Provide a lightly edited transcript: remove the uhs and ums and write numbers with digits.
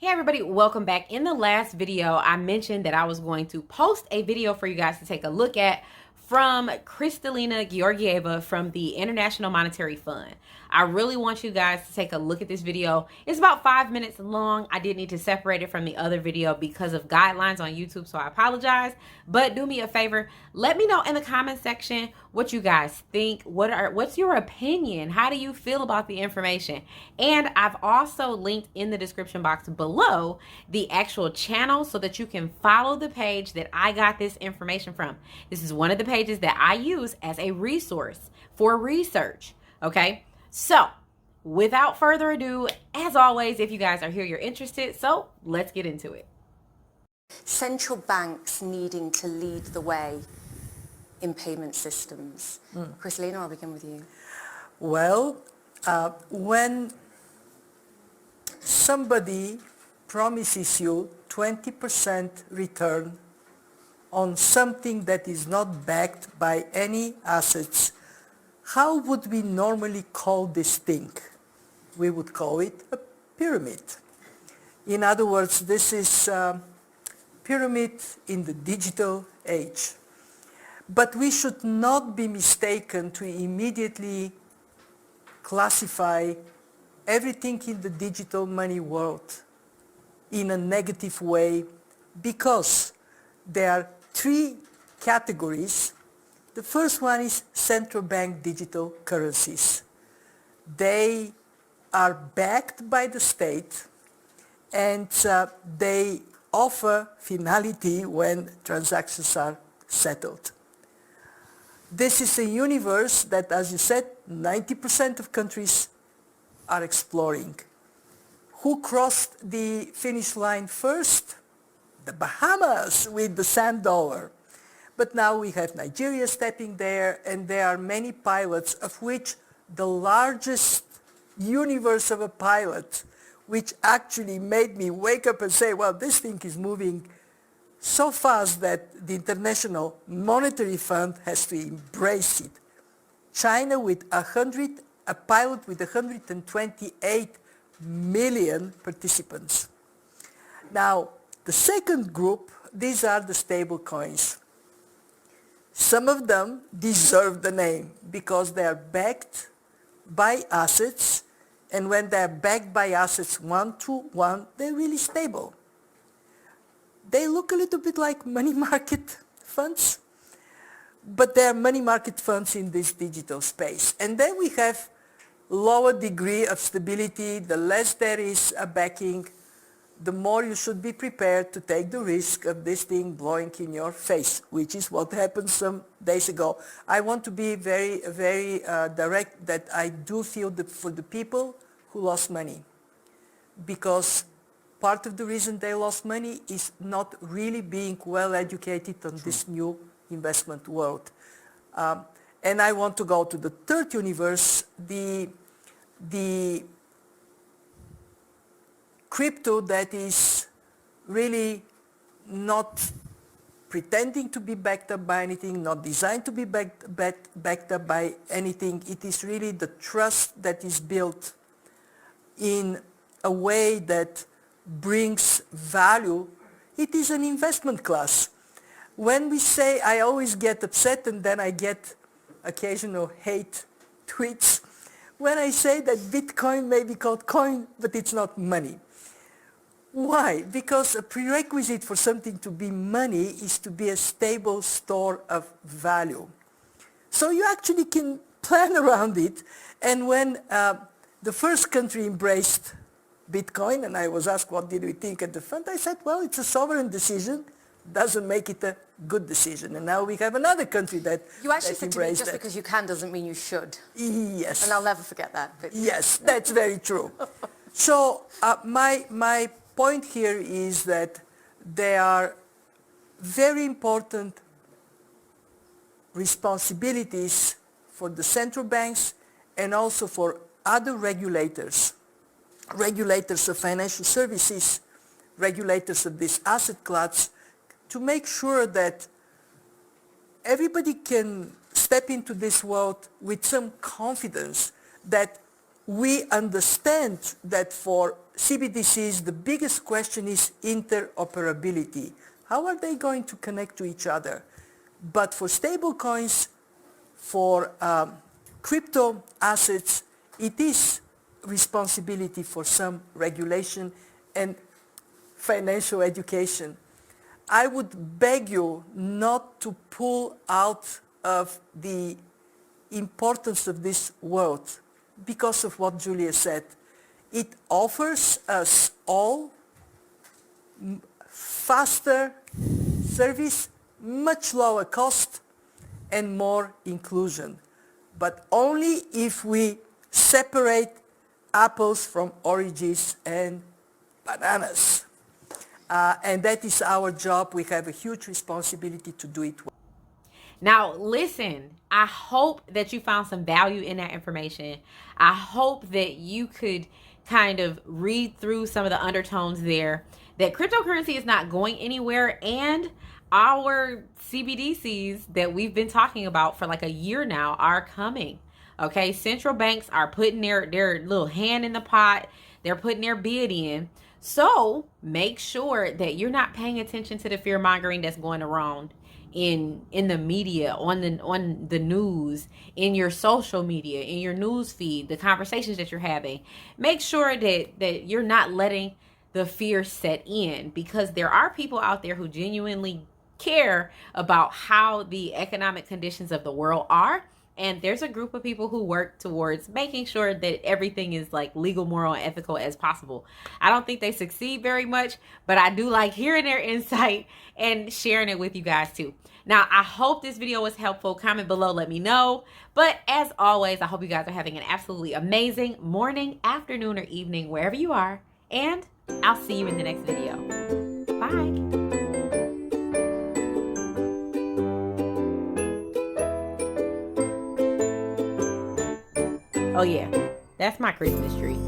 Hey everybody, welcome back. In the last video, I mentioned that I was going to post a video for you guys to take a look at from Kristalina Georgieva from the International Monetary Fund. I really want you guys to take a look at this video. It's about 5 minutes long. I did need to separate it from the other video because of guidelines on YouTube, so I apologize. But do me a favor, let me know in the comment section what you guys think. What's your opinion? How do you feel about the information? And I've also linked in the description box below the actual channel so that you can follow the page that I got this information from. This is one of the pages that I use as a resource for research. Okay, so without further ado, as always, if you guys are here, you're interested, so let's get into it. Central banks needing to lead the way in payment systems. Kristalina, I'll begin with you. Well, when somebody promises you 20% return on something that is not backed by any assets, how would we normally call this thing? We would call it a pyramid. In other words, this is a pyramid in the digital age. But we should not be mistaken to immediately classify everything in the digital money world in a negative way, because there are three categories. The first one is central bank digital currencies. They are backed by the state, and they offer finality when transactions are settled. This is a universe that, as you said, 90% of countries are exploring. Who crossed the finish line first? The Bahamas with the sand dollar. But now we have Nigeria stepping there, and there are many pilots, of which the largest universe of a pilot, which actually made me wake up and say, well, this thing is moving so fast that the International Monetary Fund has to embrace it. China with a pilot with 128 million participants. Now, the second group, these are the stable coins. Some of them deserve the name because they are backed by assets, and when they are backed by assets 1-to-1, they're really stable. They look a little bit like money market funds, but they are money market funds in this digital space. And then we have lower degree of stability. The less there is a backing, the more you should be prepared to take the risk of this thing blowing in your face, which is what happened some days ago. I want to be very direct that I do feel that for the people who lost money, because part of the reason they lost money is not really being well educated on this new investment world. And I want to go to the third universe, the crypto that is really not pretending to be backed up by anything, not designed to be backed up by anything. It is really the trust that is built in a way that brings value. It is an investment class. When we say, I always get upset and then I get occasional hate tweets, when I say that Bitcoin may be called coin, but it's not money. Why? Because a prerequisite for something to be money is to be a stable store of value. So you actually can plan around it. And when the first country embraced Bitcoin, and I was asked what did we think at the fund, I said, well, it's a sovereign decision, doesn't make it a good decision. And now we have another country that You actually said to me, just that. because you can doesn't mean you should. Yes. And I'll never forget that. But Yes, that's very true. So my point here is that there are very important responsibilities for the central banks and also for other regulators of financial services, regulators of this asset class, to make sure that everybody can step into this world with some confidence that we understand that for CBDCs, the biggest question is interoperability. How are they going to connect to each other? But for stable coins, for crypto assets, it is responsibility for some regulation and financial education. I would beg you not to pull out of the importance of this world because of what Julia said. It offers us all faster service, much lower cost, and more inclusion. But only if we separate apples from oranges and bananas. And that is our job. We have a huge responsibility to do it well. Now, listen, I hope that you found some value in that information. I hope that you could kind of read through some of the undertones there, that cryptocurrency is not going anywhere, and our CBDCs that we've been talking about for like a year now are coming. Okay, central banks are putting their little hand in the pot. They're putting their bid in. So make sure that you're not paying attention to the fear mongering that's going around in the media, on the news, in your social media, in your news feed, the conversations that you're having. Make sure that you're not letting the fear set in, because there are people out there who genuinely care about how the economic conditions of the world are. And there's a group of people who work towards making sure that everything is like legal, moral, and ethical as possible. I don't think they succeed very much, but I do like hearing their insight and sharing it with you guys too. Now, I hope this video was helpful. Comment below, let me know. But as always, I hope you guys are having an absolutely amazing morning, afternoon, or evening, wherever you are. And I'll see you in the next video. Bye. Oh yeah, that's my Christmas tree.